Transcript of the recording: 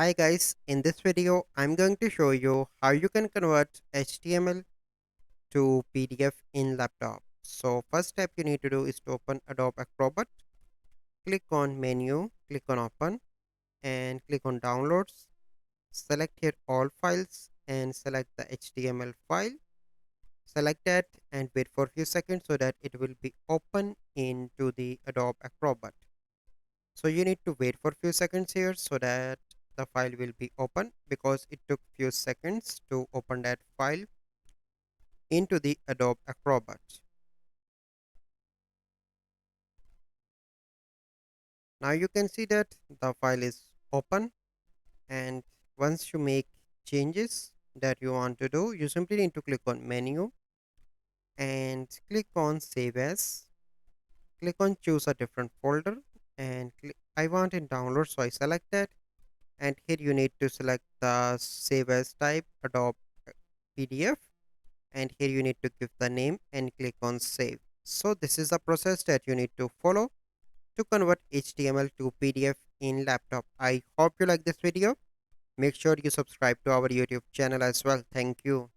Hi guys, in this video I'm going to show you how you can convert HTML to PDF in laptop. So first step you need to do is to open Adobe Acrobat, click on menu, click on open and click on downloads, select here all files and select the HTML file, select that and wait for a few seconds so that it will be open into the Adobe Acrobat. So you need to wait for few seconds here so that the file will be open because it took few seconds to open that file into the Adobe Acrobat. Now you can see that the file is open, and once you make changes that you want to do, you simply need to click on menu and click on save as, click on choose a different folder and click I want in download, so I select that, and here you need to select the save as type Adobe PDF, and here you need to give the name and click on save. So this is the process that you need to follow to convert HTML to PDF in laptop. I hope you like this video. Make sure you subscribe to our YouTube channel as well. Thank you.